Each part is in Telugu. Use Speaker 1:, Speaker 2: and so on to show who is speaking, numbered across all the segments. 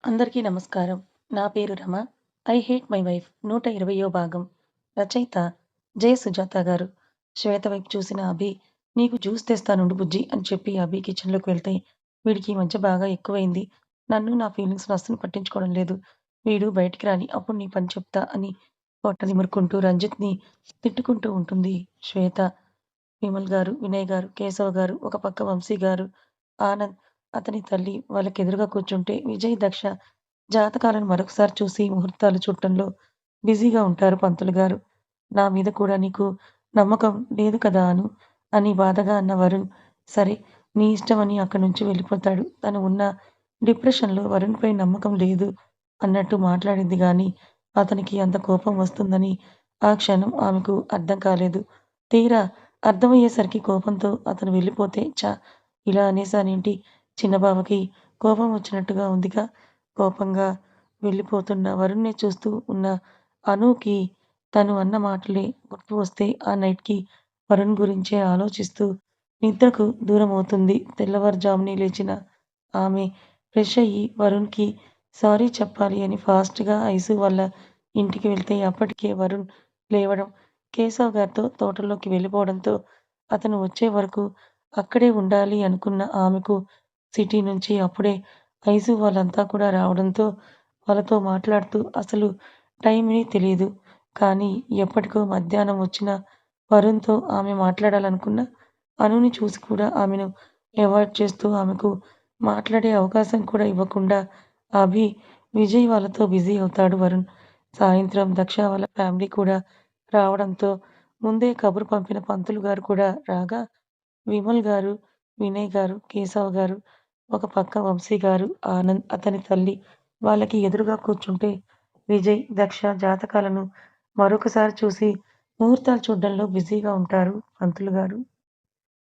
Speaker 1: అందరికీ నమస్కారం. నా పేరు Rama. 'I hate my wife' 120వ భాగం. రచయిత జె. సుజాత గారు. శ్వేత వైపు చూసిన అభి, "నీకు జ్యూస్ తెస్తానుండు బుజ్జీ" అని చెప్పి అభి కిచెన్‌లోకి వెళ్తే, "వీడికి ఈ మధ్య బాగా ఎక్కువైంది. నన్ను, నా ఫీలింగ్స్‌ని అస్సలు పట్టించుకోవడం లేదు. వీడు బయటికి రాని, అప్పుడు నీ పని చెప్తా" అని పొట్ట నిమురుకుంటూ రంజిత్‌ని తిట్టుకుంటూ ఉంటుంది శ్వేత. విమల్ గారు, వినయ్ గారు, కేశవ గారు, ఒక పక్క వంశీ గారు, ఆనంద్, అతని తల్లి వాళ్ళకెదురుగా కూర్చుంటే విజయ్, దక్ష జాతకాలను మరొకసారి చూసి ముహూర్తాలు చూడటంలో బిజీగా ఉంటారు పంతులు గారు. "నా మీద కూడా నీకు నమ్మకం లేదు కదా అను" అని బాధగా అన్న వరుణ్, "సరే నీ ఇష్టం" అని అక్కడి నుంచి వెళ్ళిపోతాడు. తను ఉన్న డిప్రెషన్‌లో వరుణ్‌పై నమ్మకం లేదు అన్నట్టు మాట్లాడింది గానీ, అతనికి అంత కోపం వస్తుందని ఆ క్షణం ఆమెకు అర్థం కాలేదు. తీరా అర్థమయ్యేసరికి కోపంతో అతను వెళ్ళిపోతే, ఛ! ఇలా అనేసానేంటి? చిన్న బావకి కోపం వచ్చినట్టుగా ఉందిగా. కోపంగా వెళ్ళిపోతున్న వరుణ్‌ని చూస్తూ ఉన్న అనూకి తను అన్న మాటలే గుర్తు వస్తే ఆ నైట్‌కి వరుణ్ గురించే ఆలోచిస్తూ నిద్రకు దూరమవుతుంది. తెల్లవారుజామునే లేచిన ఆమె ఫ్రెష్ అయ్యి వరుణ్‌కి సారీ చెప్పాలి అని ఫాస్ట్‌గా ఐసు వాళ్ళ ఇంటికి వెళ్తే అప్పటికే వరుణ్ లేవడం, కేశవ్ గారితో తోటలోకి వెళ్ళిపోవడంతో అతను వచ్చే వరకు అక్కడే ఉండాలి అనుకున్న ఆమెకు సిటీ నుంచి అప్పుడే ఐసు వాళ్ళంతా కూడా రావడంతో వాళ్ళతో మాట్లాడుతూ అసలు టైమే తెలీదు. కానీ ఎప్పటికో మధ్యాహ్నం వచ్చిన వరుణ్‌తో ఆమె మాట్లాడాలనుకున్న అనుని చూసి కూడా ఆమెను అవాయిడ్ చేస్తూ ఆమెకు మాట్లాడే అవకాశం కూడా ఇవ్వకుండా అభి, విజయ్ వాళ్ళతో బిజీ అవుతాడు వరుణ్. సాయంత్రం దక్ష వాళ్ళ ఫ్యామిలీ కూడా రావడంతో ముందే కబురు పంపిన పంతులు గారు కూడా రాగా విమల్ గారు, వినయ్ గారు, కేశవ్ గారు, ఒక పక్క వంశీ గారు, ఆనంద్, అతని తల్లి వాళ్ళకి ఎదురుగా కూర్చుంటే విజయ్, దక్ష జాతకాలను మరొకసారి చూసి ముహూర్తాలు చూడ్డంలో బిజీగా ఉంటారు పంతులు గారు.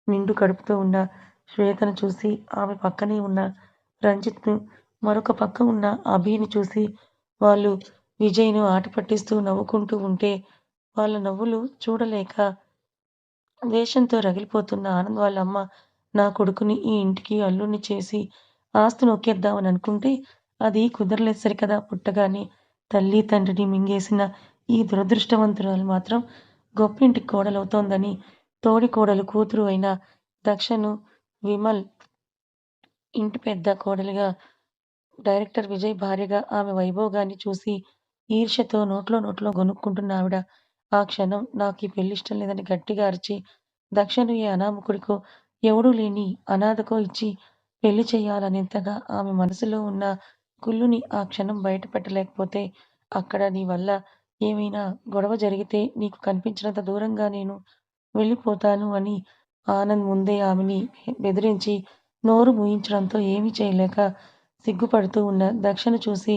Speaker 1: నిండు కడుపుతో ఉన్న శ్వేతను చూసి, ఆమె పక్కనే ఉన్న రంజిత్‌ను, మరొక పక్క ఉన్న అభిని చూసి వాళ్ళు విజయ్‌ను ఆట పట్టిస్తూ నవ్వుకుంటూ ఉంటే, వాళ్ళ నవ్వులు చూడలేక ద్వేషంతో రగిలిపోతున్న ఆనంద్ వాళ్ళ అమ్మ, "నా కొడుకుని ఈ ఇంటికి అల్లుడిని చేసి ఆస్తి నొక్కేద్దామని అనుకుంటే అది కుదరలేదు సరికదా పుట్టగానే తల్లి, తండ్రిని మింగేసిన ఈ దురదృష్టవంతురాలు మాత్రం గొప్పింటికి కోడలవుతోందని" తోడికోడలు కూతురు అయిన దక్షను విమల్ ఇంటి పెద్ద కోడలిగా, డైరెక్టర్ విజయ్ భార్యగా ఆమె వైభోగాన్ని చూసి ఈర్ష్యతో నోట్లో గొణుక్కుంటున్న ఆవిడ ఆ క్షణం నాకీ పెళ్లిష్టం లేదని గట్టిగా అరిచి, దక్షను ఏ అనామకుడికో, ఎవడూ లేని అనాథకో ఇచ్చి పెళ్లి చెయ్యాలనేంతగా ఆమె మనసులో ఉన్న కుళ్ళుని ఆ క్షణం బయట పెట్టలేకపోతే, అక్కడ నీ వల్ల ఏమైనా గొడవ జరిగితే నీకు కనిపించినంత దూరంగా నేను వెళ్ళిపోతాను అని ఆనంద్ ముందే ఆమెని బెదిరించి నోరు మూయించడంతో ఏమీ చేయలేక సిగ్గుపడుతూ ఉన్న దక్షను చూసి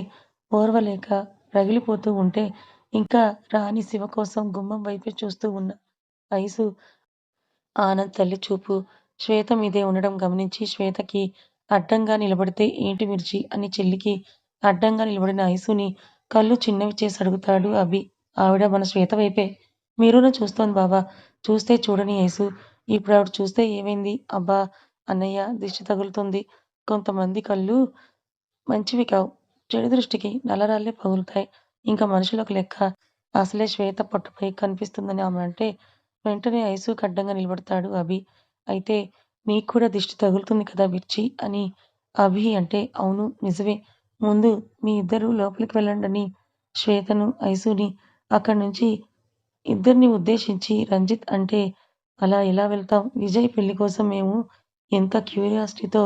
Speaker 1: ఓర్వలేక రగిలిపోతూ ఉంటే, ఇంకా రాని శివ కోసం గుమ్మం వైపే చూస్తూ ఉన్న ఐసు, ఆనంద్ తల్లి చూపు శ్వేత మీదే ఉండడం గమనించి శ్వేతకి అడ్డంగా నిలబడితే, "ఏంటి మిర్చి" అని చెల్లికి అడ్డంగా నిలబడిన ఐసుని కళ్ళు చిన్నవి చేసి అడుగుతాడు అభి. ఆవిడ మన శ్వేత వైపే మీరున చూస్తోంది బావ. చూస్తే చూడని ఐసు. ఇప్పుడావిడ చూస్తే ఏమైంది? అబ్బా! అన్నయ్య దిష్టి తగులుతుంది. కొంతమంది కళ్ళు మంచివి కావు. చెడు దృష్టికి నల్లరాళ్ళే పగులుతాయి. ఇంక మనుషులొక లెక్క. అసలే శ్వేత పొట్టపై కనిపిస్తుందని ఆమె అంటే, వెంటనే ఐసుకి అడ్డంగా నిలబడతాడు అభి. అయితే నీకు కూడా దిష్టి తగులుతుంది కదా మిర్చి అని అభి అంటే, అవును నిజమే. ముందు మీ ఇద్దరూ లోపలికి వెళ్ళండని శ్వేతను, ఐసుని అక్కడి నుంచి ఇద్దరిని ఉద్దేశించి రంజిత్ అంటే, అలా ఎలా వెళ్తాం? విజయ్ పెళ్లి కోసం మేము ఎంత క్యూరియాసిటీతో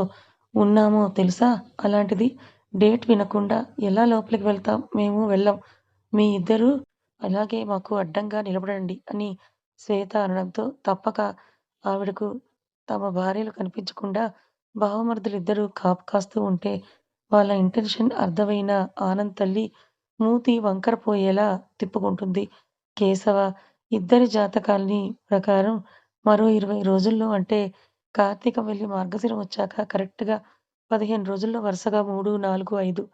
Speaker 1: ఉన్నామో తెలుసా? అలాంటిది డేట్ వినకుండా ఎలా లోపలికి వెళ్తాం? మేము వెళ్ళం. మీ ఇద్దరూ అలాగే మాకు అడ్డంగా నిలబడండి అని శ్వేత అనడంతో తప్పక ఆవిడకు తమ భార్యలు కనిపించకుండా బావమరుదులిద్దరూ కాపు కాస్తూ ఉంటే వాళ్ళ ఇంటెన్షన్ అర్థమైన ఆనంద్ తల్లి మూతి వంకరపోయేలా తిప్పుకుంటుంది. కేశవ ఇద్దరి జాతకాల్ని ప్రకారం మరో 20 రోజుల్లో అంటే కార్తీకం వెళ్లి మార్గశిరం వచ్చాక కరెక్ట్‌గా 15 రోజుల్లో వరుసగా 3, 4, 5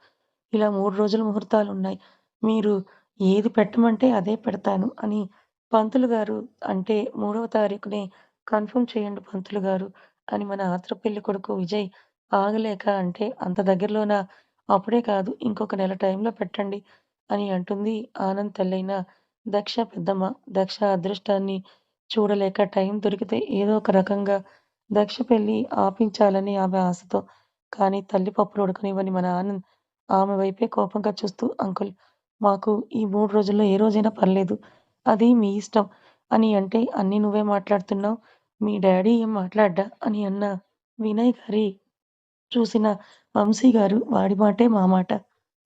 Speaker 1: ఇలా 3 రోజుల ముహూర్తాలున్నాయి. మీరు ఏది పెట్టమంటే అదే పెడతాను అని పంతులు గారు అంటే 3వ తారీఖునే కన్ఫర్మ్ చేయండి పంతులు గారు అని మన ఆత్ర పెళ్లి కొడుకు విజయ్ ఆగలేక అంటే, అంత దగ్గరలోనా? అప్పుడే కాదు ఇంకొక నెల టైంలో పెట్టండి అని అంటుంది ఆనంద్ తల్లైన దక్ష పెద్దమ్మ. దక్ష అదృష్టాన్ని చూడలేక టైం దొరికితే ఏదో ఒక రకంగా దక్ష పెళ్లి ఆపించాలని ఆమె ఆశతో. కానీ తల్లి పప్పులు ఉడకనివ్వని మన ఆనంద్ ఆమె వైపే కోపంగా చూస్తూ అంకుల్ మాకు ఈ 3 రోజుల్లో ఏ రోజైనా పర్లేదు. అది మీ ఇష్టం అని అంటే అన్నీ నువ్వే మాట్లాడుతున్నావు. మీ డ్యాడీ ఏం మాట్లాడ్డా? అని అన్న వినయ్ గారి చూసిన వంశీ గారు వాడి మాటే మా మాట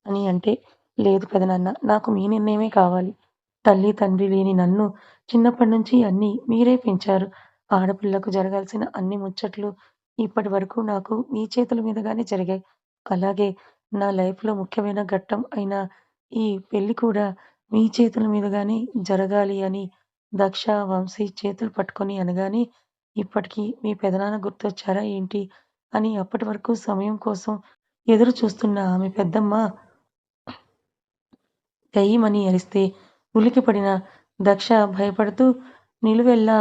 Speaker 1: అని అంటే, లేదు పెదనాన్న నాకు మీ నిర్ణయమే కావాలి. తల్లి, తండ్రి లేని నన్ను చిన్నప్పటి నుంచి అన్నీ మీరే పెంచారు. ఆడపిల్లకు జరగాల్సిన అన్ని ముచ్చట్లు ఇప్పటి వరకు నాకు మీ చేతుల మీదుగానే జరిగాయి. అలాగే నా లైఫ్‌లో ముఖ్యమైన ఘట్టం అయిన ఈ పెళ్లి కూడా మీ చేతుల మీదుగానే జరగాలి అని దక్ష, వంశీ చేతులు పట్టుకొని అనగానే, ఇప్పటికి మీ పెదనాన్న గుర్తొచ్చారా ఏంటి? అని అప్పటి వరకు సమయం కోసం ఎదురు చూస్తున్న ఆమె పెద్దమ్మ దెయ్యమని అరిస్తే ఉలికిపడిన దక్ష భయపడుతూ నిలువెల్లా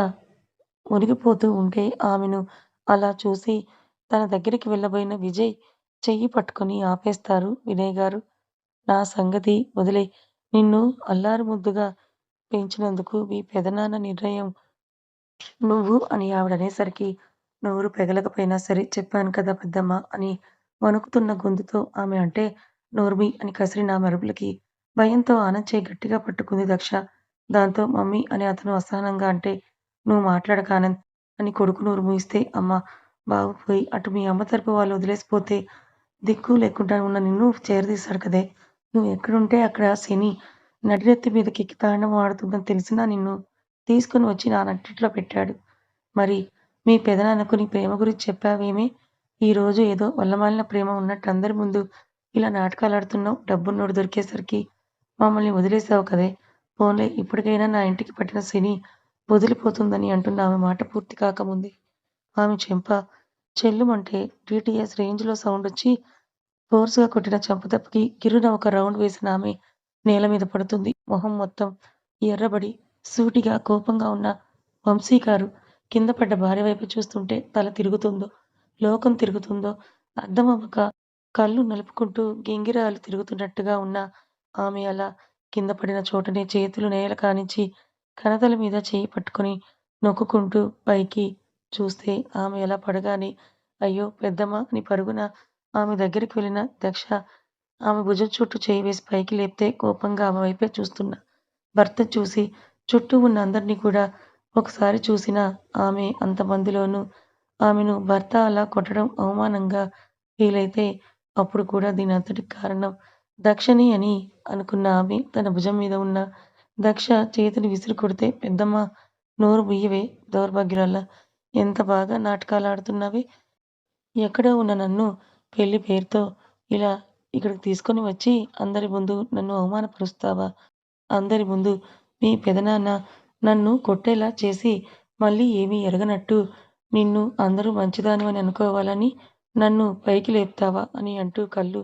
Speaker 1: మునిగిపోతూ ఉంటే ఆమెను అలా చూసి తన దగ్గరికి వెళ్ళబోయిన విజయ్ చెయ్యి పట్టుకొని ఆపేస్తారు వినయ్ గారు. నా సంగతి వదిలేయ్. నిన్ను అల్లారు ముద్దుగా పెంచినందుకు మీ పెదనాన్న నిర్ణయం నువ్వు అని ఆవిడనేసరికి నోరు పెగలకపోయినా సరే చెప్పాను కదా పెద్దమ్మా అని వణుకుతున్న గొంతుతో ఆమె అంటే నోర్మి అని కసిరిన ఆమె అరుపులకి భయంతో ఆనంద్ చేయి గట్టిగా పట్టుకుంది దక్ష. దాంతో మమ్మీ అని అతను అసహనంగా అంటే నువ్వు మాట్లాడక ఆనంద్ అని కొడుకు నోరు మూయిస్తే అమ్మ బాబు పోయి అటు మీ అమ్మ తరపు వాళ్ళు వదిలేసిపోతే దిక్కు లేకుండా ఉన్న నిన్ను చేరదీశాడు కదే. నువ్వు ఎక్కడుంటే అక్కడ శని నడినెత్తి మీదకెక్కి తాండవం ఆడుతుందని తెలిసినా నిన్ను తీసుకొని వచ్చి నా నట్టింట్లో పెట్టాడు. మరి మీ పెదనాన్నకు నీ ప్రేమ గురించి చెప్పావేమి? ఈరోజు ఏదో వల్లమాలిన ప్రేమ ఉన్నట్టు అందరి ముందు ఇలా నాటకాలాడుతున్నావు. డబ్బున్నోడు దొరికేసరికి మమ్మల్ని వదిలేసావు కదే! పోన్లే ఇప్పటికైనా నా ఇంటికి పట్టిన శని వదిలిపోతుందని అంటున్న ఆమె మాట పూర్తి కాకముందే ఆమె చెంప చెల్లుమంటే డీటీఎస్ రేంజ్‌లో సౌండొచ్చి ఫోర్స్‌గా కొట్టిన చెంపదెబ్బకి గిర్రున ఒక రౌండ్ వేసిన ఆమె నేల మీద పడుతుంది. మొహం మొత్తం ఎర్రబడి సూటిగా కోపంగా ఉన్న వంశీ గారు కింద పడ్డ భార్య వైపు చూస్తుంటే తల తిరుగుతుందో, లోకం తిరుగుతుందో అర్థమవ్వక కళ్ళు నలుపుకుంటూ గింగిరాలు తిరుగుతున్నట్టుగా ఉన్న ఆమె అలా కింద పడిన చోటనే చేతులు నేల కానించి కణతల మీద చెయ్యి పట్టుకొని నొక్కుకుంటూ పైకి చూస్తే ఆమె అలా పడగానే అయ్యో! పెద్దమ్మ అని పరుగున ఆమె దగ్గరికి వెళ్ళిన దక్ష ఆమె భుజం చుట్టూ చేయి వేసి పైకి లేపితే కోపంగా ఆమె వైపే చూస్తున్న భర్తను చూసి చుట్టూ ఉన్న అందరినీ కూడా ఒకసారి చూసిన ఆమె అంతమందిలోనూ ఆమెను భర్త అలా కొట్టడం అవమానంగా ఫీలైతే అప్పుడు కూడా దీనంతటికి కారణం దక్షని అని అనుకున్న ఆమె తన భుజం మీద ఉన్న దక్ష చేతిని విసిరి కొడితే పెద్దమ్మ నోరు ముయ్యవే దౌర్భాగ్యురాలా! ఎంత బాగా నాటకాలాడుతున్నావే! ఎక్కడో ఉన్న నన్ను పెళ్లి పేరుతో ఇలా ఇక్కడికి తీసుకొని వచ్చి అందరి ముందు నన్ను అవమానపరుస్తావా? అందరి ముందు మీ పెదనాన్న నన్ను కొట్టేలా చేసి మళ్ళీ ఏమీ ఎరగనట్టు నిన్ను అందరూ మంచిదానివని అనుకోవాలని నన్ను పైకి లేపుతావా? అని అంటూ కళ్ళు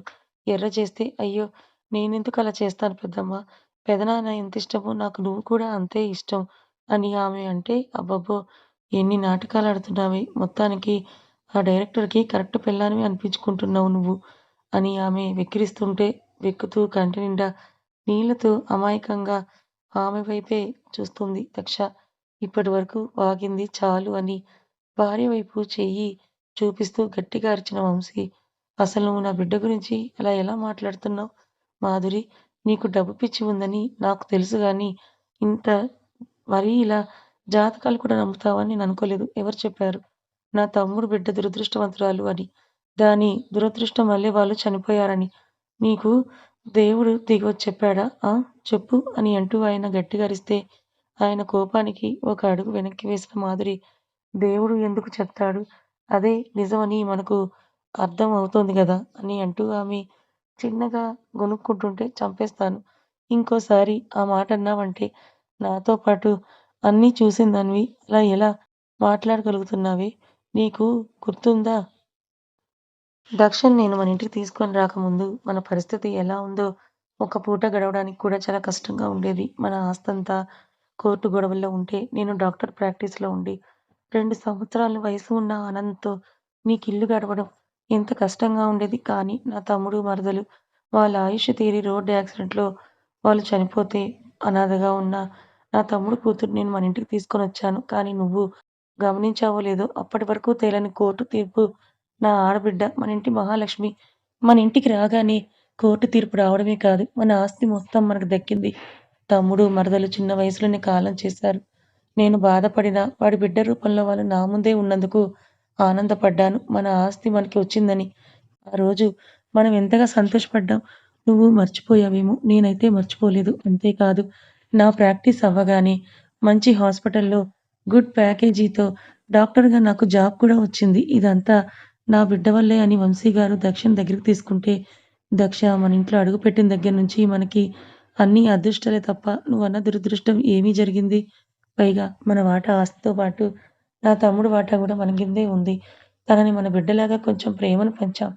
Speaker 1: ఎర్రచేస్తే అయ్యో! నేనెందుకలా చేస్తాను పెద్దమ్మా! పెదనాన్న ఎంతిష్టమో నాకు నువ్వు కూడా అంతే ఇష్టం అని ఆమె అంటే అబ్బబ్బో! ఎన్ని నాటకాలాడుతున్నావే! మొత్తానికి ఆ డైరెక్టర్‌కి కరెక్ట్ పెళ్ళానివి అనిపించుకుంటున్నావు నువ్వు అని ఆమె వెక్కిరిస్తుంటే వెక్కుతూ కంటి నిండా నీళ్లతో అమాయకంగా ఆమె వైపే చూస్తుంది దక్ష. ఇప్పటివరకు వాగింది చాలు అని భార్య వైపు చెయ్యి చూపిస్తూ గట్టిగా అరిచిన వంశీ, అసలు నువ్వు నా బిడ్డ గురించి అలా ఎలా మాట్లాడుతున్నావు? మాధురి, నీకు డబ్బు పిచ్చి ఉందని నాకు తెలుసు గానీ, ఇంత మరీ ఇలా జాతకాలు కూడా నమ్ముతావని నేననుకోలేదు. ఎవరు చెప్పారు? నా తమ్ముడు బిడ్డ దురదృష్టవంతురాలు అని. దాని దురదృష్టం వల్లే వాళ్ళు చనిపోయారని. నీకు దేవుడు దిగివచ్చి చెప్పాడా? ఆ! చెప్పు అని అంటూ ఆయన గట్టిగా అరిస్తే, ఆయన కోపానికి ఒక అడుగు వెనక్కి వేసిన మాధురి, దేవుడు ఎందుకు చెప్తాడు? అదే నిజమని మనకు అర్థం అవుతోంది గదా! అని అంటూ ఆమె చిన్నగా గొణుక్కుంటుంటే చంపేస్తాను. ఇంకోసారి ఆ మాటన్నావంటే నాతో పాటు అన్నీ చూసిందానివి అలా ఎలా మాట్లాడగలుగుతున్నావే? నీకు గుర్తుందా? దక్షని నేను మన ఇంటికి తీసుకొని రాకముందు మన పరిస్థితి ఎలా ఉందో ఒక పూట గడవడానికి కూడా చాలా కష్టంగా ఉండేది. మన ఆస్తంతా కోర్టు గొడవల్లో ఉంటే నేను డాక్టర్ ప్రాక్టీస్‌లో ఉండి 2 సంవత్సరాల వయసు ఉన్న ఆనంద్‌తో నీకిల్లు గడవడం ఎంత కష్టంగా ఉండేది. కానీ నా తమ్ముడు, మరదలు వాళ్ళ ఆయుష్షు తీరి రోడ్డు యాక్సిడెంట్‌లో వాళ్ళు చనిపోతే అనాథగా ఉన్న నా తమ్ముడు కూతుర్ని నేను మన ఇంటికి తీసుకొనొచ్చాను. కానీ నువ్వు గమనించావో లేదో అప్పటి వరకు తేలని కోర్టు తీర్పు నా ఆడబిడ్డ మన ఇంటి మహాలక్ష్మి మన ఇంటికి రాగానే కోర్టు తీర్పు రావడమే కాదు మన ఆస్తి మొత్తం మనకు దక్కింది. తమ్ముడు, మరదలు చిన్న వయసులోనే కాలం చేశారు. నేను బాధపడినా వాడి బిడ్డ రూపంలో వాళ్ళు నా ముందే ఉన్నందుకు ఆనందపడ్డాను. మన ఆస్తి మనకి వచ్చిందని. ఆ రోజు మనం ఎంతగా సంతోషపడ్డాం. నువ్వు మర్చిపోయావేమో! నేనైతే మర్చిపోలేదు. అంతేకాదు నా ప్రాక్టీస్ అవ్వగానే మంచి హాస్పిటల్‌లో గుడ్ ప్యాకేజీతో డాక్టర్‌గా నాకు జాబ్ కూడా వచ్చింది. ఇదంతా నా బిడ్డ వల్లే అని వంశీ గారు దక్షని దగ్గరికి తీసుకుంటే, దక్ష మన ఇంట్లో అడుగుపెట్టిన దగ్గర నుంచి మనకి అన్నీ అదృష్టాలే తప్ప నువ్వన్న దురదృష్టం ఏమీ జరిగింది? పైగా మన వాటా ఆస్తితో పాటు నా తమ్ముడు వాటా గూడా మన కిందే ఉంది. తనని మన బిడ్డలాగా కొంచెం ప్రేమను పంచాం.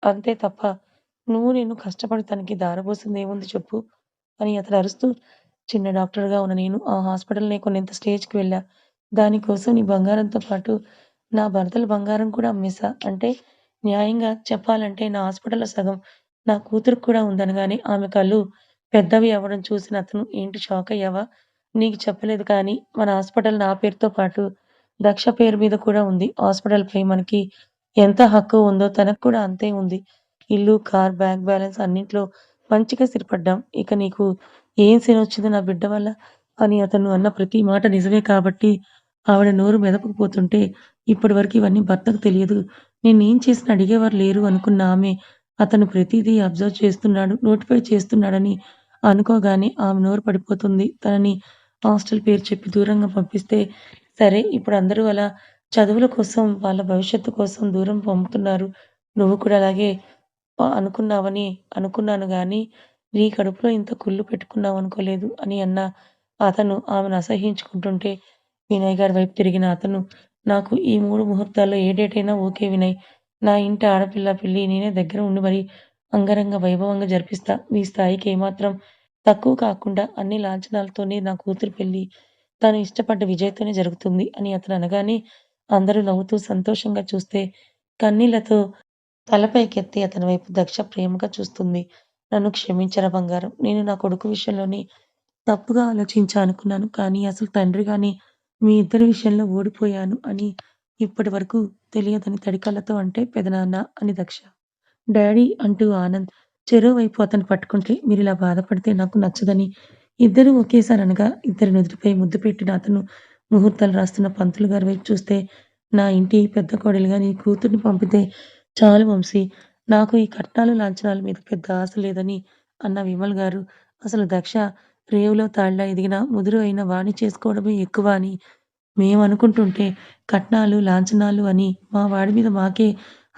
Speaker 1: అంతే తప్ప నువ్వు నేను కష్టపడి తనకి దారబోసిందేముంది చెప్పు? అని అతను అరుస్తూ చిన్న డాక్టర్‌గా ఉన్న నేను ఆ హాస్పిటల్‌ని కొనేంత స్టేజ్‌కి వెళ్ళా. దానికోసం నీ బంగారంతో పాటు నా భర్తల బంగారం కూడా అమ్మేశా. అంటే న్యాయంగా చెప్పాలంటే నా హాస్పిటల్‌లో సగం నా కూతురికి కూడా ఉందనగానే ఆమె కళ్ళు పెద్దవి అవ్వడం చూసిన అతను ఏంటి షాకయ్యావా? నీకు చెప్పలేదు కానీ మన హాస్పిటల్ నా పేరుతో పాటు దక్ష పేరు మీద కూడా ఉంది. హాస్పిటల్‌పై మనకి ఎంత హక్కు ఉందో తనకు కూడా అంతే ఉంది. ఇల్లు, కార్, బ్యాంక్ బ్యాలెన్స్ అన్నిట్లో మంచిగా స్థిరపడ్డాం. ఇక నీకు ఏం శనొచ్చింది నా బిడ్డ వల్ల? అని అతను అన్న ప్రతి మాట నిజమే కాబట్టి ఆవిడ నోరు మెదపకపోతుంటే ఇప్పటివరకు ఇవన్నీ భర్తకు తెలియదు. నేనేం చేసినా అడిగేవారు లేరు అనుకున్న ఆమె అతను ప్రతీదీ అబ్జర్వ్ చేస్తున్నాడు, నోటిఫై చేస్తున్నాడని అనుకోగానే ఆమె నోరు పడిపోతుంది. తనని హాస్టల్ పేరు చెప్పి దూరంగా పంపిస్తే సరే ఇప్పుడు అందరూ అలా చదువుల కోసం, వాళ్ళ భవిష్యత్తు కోసం దూరం పంపుతున్నారు. నువ్వు కూడా అలాగే అనుకున్నావని అనుకున్నాను గానీ, నీ కడుపులో ఇంత కుళ్ళు పెట్టుకున్నావనుకోలేదు అని అన్న అతను ఆమెను అసహ్యించుకుంటుంటే, వినయ్ గారి వైపు తిరిగిన అతను, నాకు ఈ 3 ముహూర్తాల్లో ఏ డేట్ అయినా ఓకే వినయ్. నా ఇంటి ఆడపిల్ల పెళ్లి నేనే దగ్గర ఉండి మరీ అంగరంగ వైభవంగా జరిపిస్తా. మీ స్థాయికి ఏమాత్రం తక్కువ కాకుండా అన్ని లాంఛనాలతోనే నా కూతురు పెళ్లి తను ఇష్టపడ్డ విజయ్‌తోనే జరుగుతుంది అని అతను అనగానే, అందరూ నవ్వుతూ సంతోషంగా చూస్తే, కన్నీళ్లతో తల పైకెత్తి అతని వైపు దక్ష ప్రేమగా చూస్తుంది. నన్ను క్షమించరా బంగారం. నేను నా కొడుకు విషయంలోనే తప్పుగా ఆలోచించా అనుకున్నాను. కానీ అసలు తండ్రిగానే మీ ఇద్దరి విషయంలో ఓడిపోయాను అని ఇప్పటి వరకు తెలియదని తడికళ్ళతో అంటే పెదనాన్న అని దక్ష. డాడీ అంటూ ఆనంద్ చెరోవైపు అతన్ని పట్టుకుంటే మీరిలా బాధపడితే నాకు నచ్చదని ఇద్దరూ ఒకేసారి అనగా ఇద్దరి నుదుటిపై ముద్దు పెట్టిన అతను ముహూర్తాలు రాస్తున్న పంతులు గారి వైపు చూస్తే నా ఇంటి పెద్ద కోడలిగా నీ కూతుర్ని పంపితే చాలు వంశీ. నాకు ఈ కట్నాలు లాంఛనాల మీద పెద్ద ఆశ లేదని అన్న విమల్ గారు అసలు దక్ష రేవులో తాళ్ళ ఎదిగిన ముదురు అయిన వాణ్ణి చేసుకోవడమే ఎక్కువ అని మేమనుకుంటుంటే కట్నాలు, లాంఛనాలు అని మా వాడి మీద మాకే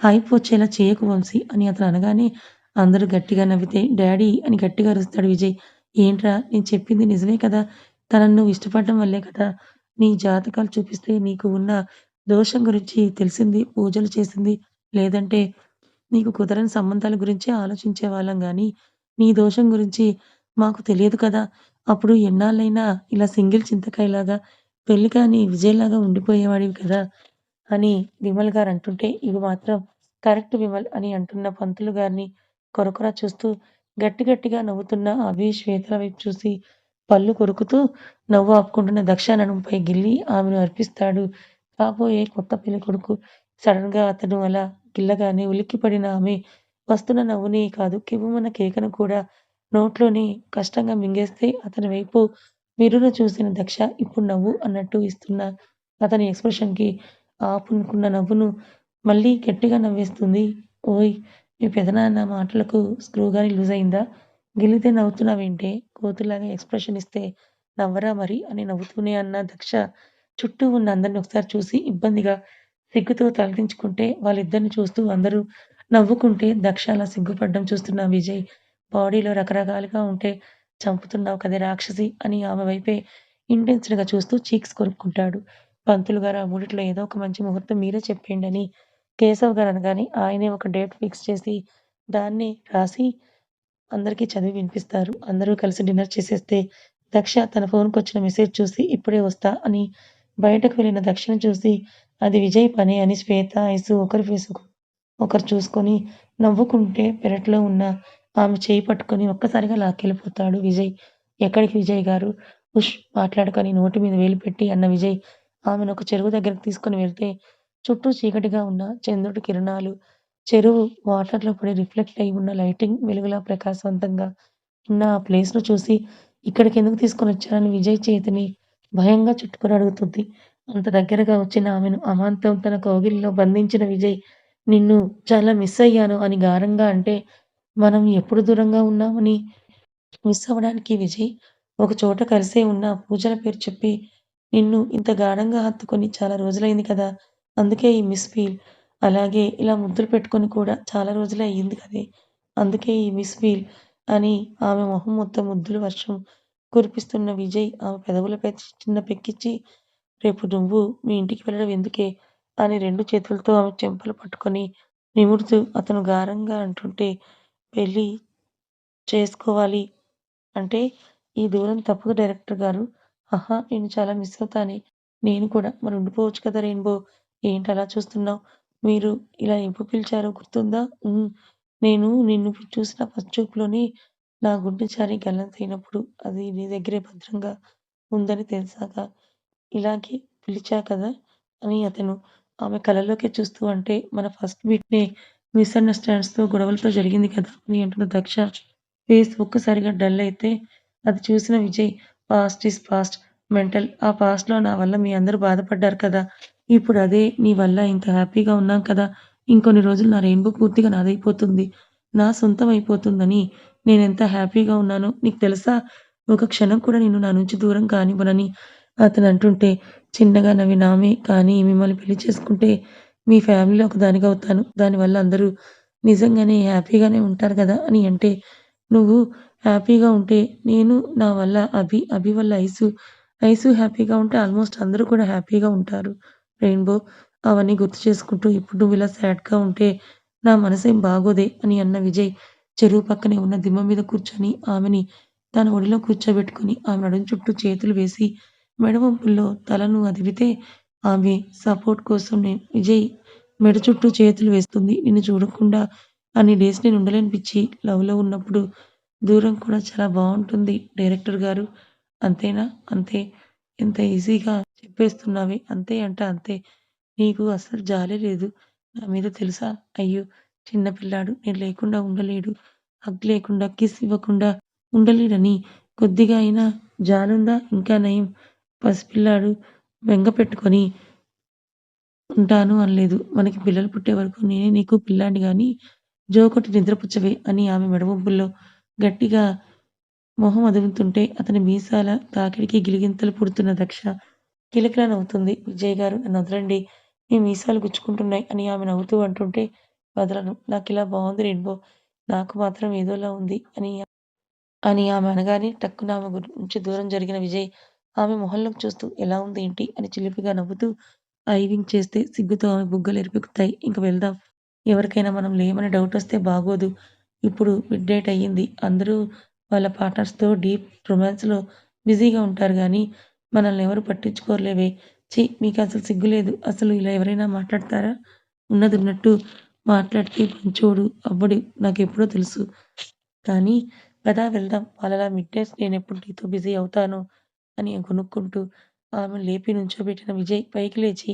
Speaker 1: హైప్ వచ్చేలా చేయకు వంశీ అని అతను అనగానే అందరూ గట్టిగా నవ్వితే డాడీ అని గట్టిగా అరుస్తాడు విజయ్. ఏంట్రా నేను చెప్పింది నిజమే కదా! తనని నువ్వు ఇష్టపడడం వల్లే కదా! నీ జాతకాలు చూపిస్తే నీకు ఉన్న దోషం గురించి తెలిసింది, పూజలు చేసింది. లేదంటే నీకు కుదరని సంబంధాల గురించే ఆలోచించేవాళ్ళం గానీ, నీ దోషం గురించి మాకు తెలియదు కదా! అప్పుడు ఎన్నాళ్ళైనా ఇలా సింగిల్ చింతకాయలాగా పెళ్లి కాని విజయ్‌లాగా ఉండిపోయేవాడివి కదా! అని విమల్ గారంటుంటే, ఇవి మాత్రం కరెక్ట్ విమల్ అని అంటున్న పంతులు గారిని కొరకొరా చూస్తూ గట్టి గట్టిగా నవ్వుతున్న అభి, శ్వేతల వైపు చూసి పళ్ళు కొరుకుతూ నవ్వు ఆపుకుంటున్న దక్ష నడుముపై గిల్లి ఆమెను అర్పిస్తాడు కాబోయే కొత్త పెళ్ళికొడుకు. సడెన్‌గా అతను అలా గిల్లగానే ఉలిక్కిపడిన ఆమె వస్తున్న నవ్వుని కాదు కెవ్వుమన్న కేకను కూడా నోట్లోని కష్టంగా మింగేస్తే అతని వైపు మిర్రున చూసిన దక్ష ఇప్పుడు నవ్వు అన్నట్టు ఇస్తున్న అతని ఎక్స్‌ప్రెషన్‌కి ఆపుకున్న నవ్వును మళ్ళీ గట్టిగా నవ్వేస్తుంది. ఓయ్! మీ పెదనాన్న మాటలకు స్క్రూ గాని లూజ్ అయిందా? గిల్లితే నవ్వుతున్నావేంటే? కోతిలాగా ఎక్స్‌ప్రెషన్ ఇస్తే నవ్వరా మరి? అని నవ్వుతూనే అన్న దక్ష చుట్టూ ఉన్న అందరిని ఒకసారి చూసి ఇబ్బందిగా సిగ్గుతో తలదించుకుంటే వాళ్ళిద్దరిని చూస్తూ అందరూ నవ్వుకుంటే దక్ష అలా సిగ్గుపడడం చూస్తున్న విజయ్ బాడీలో రకరకాలుగా ఉంటే చంపుతున్నావు కదే రాక్షసి అని ఆమె వైపే ఇంటెన్స్డ్‌గా చూస్తూ చీక్స్ కొరుక్కుంటాడు. పంతులు గారు ఆ మూడిట్లో ఏదో ఒక మంచి ముహూర్తం మీరే చెప్పేయండి అని కేశవ్ గారు అనగానే ఆయనే ఒక డేట్ ఫిక్స్ చేసి దాన్ని రాసి అందరికీ చదివి వినిపిస్తారు. అందరూ కలిసి డిన్నర్ చేసేస్తే దక్ష తన ఫోన్‌కొచ్చిన మెసేజ్ చూసి ఇప్పుడే వస్తా అని బయటకు వెళ్ళిన దక్షని చూసి అది విజయ్ పనే అని శ్వేత, ఐసు ఒకరి ఫేస్ ఒకరు చూసుకొని నవ్వుకుంటే పెరట్లో ఉన్న ఆమె చేయి పట్టుకొని ఒక్కసారిగా లాక్కెళ్ళిపోతాడు విజయ్. "ఎక్కడికి విజయ్ గారు?" "ఉష్ మాట్లాడకని" నోటి మీద వేలు పెట్టి అన్న విజయ్ ఆమెను ఒక చెరువు దగ్గరికి తీసుకొని వెళ్తే చుట్టూ చీకటిగా ఉన్న చంద్రుడి కిరణాలు చెరువు వాటర్‌లో పడి రిఫ్లెక్ట్ అయి ఉన్న లైటింగ్ వెలుగులా ప్రకాశవంతంగా ఉన్న ఆ ప్లేస్‌ను చూసి ఇక్కడికెందుకు తీసుకొనొచ్చారని విజయ్ చేతిని భయంగా చుట్టుకొని అడుగుతుంది. అంత దగ్గరగా వచ్చిన ఆమెను అమాంతం తన కౌగిలిలో బంధించిన విజయ్, "నిన్ను చాలా మిస్ అయ్యాను" అని గారంగా అంటే, మనం ఎప్పుడు దూరంగా ఉన్నామని మిస్ అవ్వడానికి విజయ్ ఒక చోట కలిసే ఉన్న పూజల పేరు చెప్పి, "నిన్ను ఇంత గాఢంగా హత్తుకొని చాలా రోజులైంది కదా! అందుకే ఈ మిస్ ఫీల్. అలాగే ఇలా ముద్దులు పెట్టుకొని కూడా చాలా రోజులే అయ్యింది కదే! అందుకే ఈ మిస్ ఫీల్" అని ఆమె మొహం మొత్తం ముద్దుల వర్షం కురిపిస్తున్న విజయ్ ఆమె పెదవులపై చిన్న పెక్కిచ్చి, "రేపు నువ్వు మీ ఇంటికి వెళ్ళడం ఎందుకే?" అని 2 చేతులతో ఆమె చెంపలు పట్టుకొని నిమురుతూ అతను గారంగా అంటుంటే, "పెళ్లి చేసుకోవాలి అంటే ఈ దూరం తప్పదు డైరెక్టర్ గారు. ఆహా! నిన్ను చాలా మిస్ అవుతానే. నేను కూడా. మరి ఉండిపోవచ్చు కదా రెయిన్‌బో. ఏంటలా చూస్తున్నావు? మీరు ఇలా ఎప్పుడు పిలిచారో గుర్తుందా? నేను నిన్ను చూసిన ఫస్ట్ చూపులోనే నా గుండె జారి గల్లంతయినప్పుడు అది నీ దగ్గరే భద్రంగా ఉందని తెలిసాక ఇలాగే పిలిచా కదా! అని అతను ఆమె కళ్ళలోకి చూస్తూ అంటే మన ఫస్ట్ మీట్‌నే మిస్‌అండర్‌స్టాండ్స్‌తో గొడవలతో జరిగింది కదా! అని అంటున్న దక్ష ఫేస్ ఒక్కసారిగా డల్ అయితే అది చూసిన Vijay past is past mental. ఆ పాస్ట్‌లో నా వల్ల మీ అందరూ బాధపడ్డారు కదా! ఇప్పుడు అదే నీ వల్ల ఇంత హ్యాపీగా ఉన్నాం కదా! ఇంకొన్ని రోజులు నా రెయిన్‌బో పూర్తిగా నాదైపోతుంది. నా సొంతం అయిపోతుందని నేనెంత హ్యాపీగా ఉన్నానో నీకు తెలుసా? ఒక క్షణం కూడా నిన్ను నా నుంచి దూరం కానివ్వనని అతనంటుంటే చిన్నగా నవ్విన ఆమె, కానీ మిమ్మల్ని పెళ్లి చేసుకుంటే మీ ఫ్యామిలీలో ఒకదానినవుతాను. దానివల్ల అందరూ నిజంగానే హ్యాపీగానే ఉంటారు గదా! అని అంటే, నువ్వు హ్యాపీగా ఉంటే నేను నా వల్ల అభి, అభి వల్ల ఐసు, ఐసు హ్యాపీగా ఉంటే ఆల్‌మోస్ట్ అందరూ కూడా హ్యాపీగా ఉంటారు. రెయిన్‌బో అవన్నీ గుర్తు చేసుకుంటూ ఇప్పుడు నువ్విలా సాడ్‌గా ఉంటే నా మనసేం బాగోదే అని అన్న విజయ్ చెరువు పక్కనే ఉన్న దిమ్మ మీద కూర్చొని ఆమెని తన ఒడిలో కూర్చోబెట్టుకొని ఆమె నడుం చుట్టూ చేతులు వేసి మెడ వంపుల్లో తలను అదిమితే ఆమె సపోర్ట్ కోసం విజయ్ మెడ చుట్టూ చేతులు వేస్తుంది. నిన్ను చూడకుండా అన్ని డేస్ నేను ఉండలేను పిచ్చి. లవ్‌లో ఉన్నప్పుడు దూరం కూడా చాలా బావుంటుంది డైరెక్టర్ గారు. అంతేనా? అంతే. ఎంత ఈజీగా చెప్పేస్తున్నావే. అంతే అంటే అంతే. నీకు అస్సలు జాలే లేదు నా మీద తెలుసా? అయ్యో! చిన్న పిల్లాడు. నేను లేకుండా ఉండలేడు. హగ్ లేకుండా, కిస్ ఇవ్వకుండా ఉండలేడని కొద్దిగా అయినా జాలుందా? ఇంకా నయం పసిపిల్లాడు బెంగ పెట్టుకొని ఉంటాను అనలేదు. మనకి పిల్లలు పుట్టే వరకు నేనే నీకు పిల్లాడిని గాని జోకొట్టి నిద్రపుచ్చవే అని ఆమె మెడవంపుల్లో గట్టిగా మొహం అదుముతుంటే అతని మీసాల తాకిడికి గిలిగింతలు పుడుతున్న దక్ష కిలకిలా నవ్వుతుంది. "విజయ్ గారు నన్నొదలండి. మీ మీసాలు గుచ్చుకుంటున్నాయి" అని ఆమె నవ్వుతూ అంటుంటే, "వదలను. నాకిలా బావుంది రెయిన్‌బో. నాకు మాత్రం ఏదోలా ఉంది" అని ఆమె అనగానే టక్కున ఆమె నుంచి దూరం జరిగిన విజయ్ ఆమె మొహంలోకి చూస్తూ "ఎలా ఉందేంటి?" అని చిలిపిగా నవ్వుతూ ఐ వింక్ చేస్తే సిగ్గుతో ఆమె బుగ్గలు ఎరుపెక్కుతాయి. "ఇంక వెళ్దాం. ఎవరికైనా మనం లేమని డౌటొస్తే బాగోదు. ఇప్పుడు మిడ్‌నైట్ అయ్యింది. అందరూ వాళ్ళ పార్ట్నర్స్‌తో డీప్ రొమాన్స్‌లో బిజీగా ఉంటారు గానీ, మనల్నెవరు పట్టించుకోరులేవే. ఛీ! మీకసలు సిగ్గు లేదు. అసలు ఇలా ఎవరైనా మాట్లాడతారా? ఉన్నదున్నట్టు మాట్లాడితే మంచోడు అవ్వడు నాకెప్పుడో తెలుసు. కానీ పద వెళ్దాం. వాళ్ళలా మిడ్ నైట్స్ నేనెప్పుడు నీతో బిజీ అవుతానో అని గొణుక్కుంటూ ఆమెను లేపి నుంచోబెట్టిన విజయ్ పైకి లేచి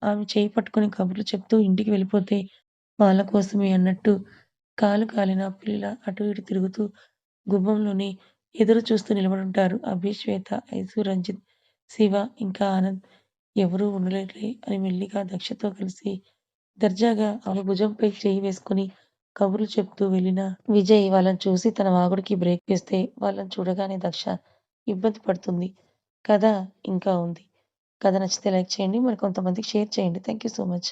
Speaker 1: ఆమె చేయి పట్టుకొని కబుర్లు చెప్తూ ఇంటికి వెళ్ళిపోతే వాళ్ళ కోసమే అన్నట్టు కాలు కాలిన పిల్లిలా అటు ఇటు తిరుగుతూ గుమ్మంలోనే ఎదురు చూస్తూ నిలబడుంటారు అభి, శ్వేత, ఐసు, రంజిత్, శివ ఇంకా ఆనంద్. ఎవరూ ఉండలేరులే అని మెల్లిగా దక్షతో కలిసి దర్జాగా ఆమె భుజంపై చెయ్యి వేసుకొని కబుర్లు చెప్తూ వెళ్ళిన విజయ్ వాళ్ళని చూసి తన వాగుడుకి బ్రేక్ వేస్తే వాళ్ళని చూడగానే దక్ష ఇబ్బంది పడుతుంది. కథ ఇంకా ఉంది. కథ నచ్చితే లైక్ చేయండి. మరి కొంతమందికి షేర్ చేయండి. Thank you so much.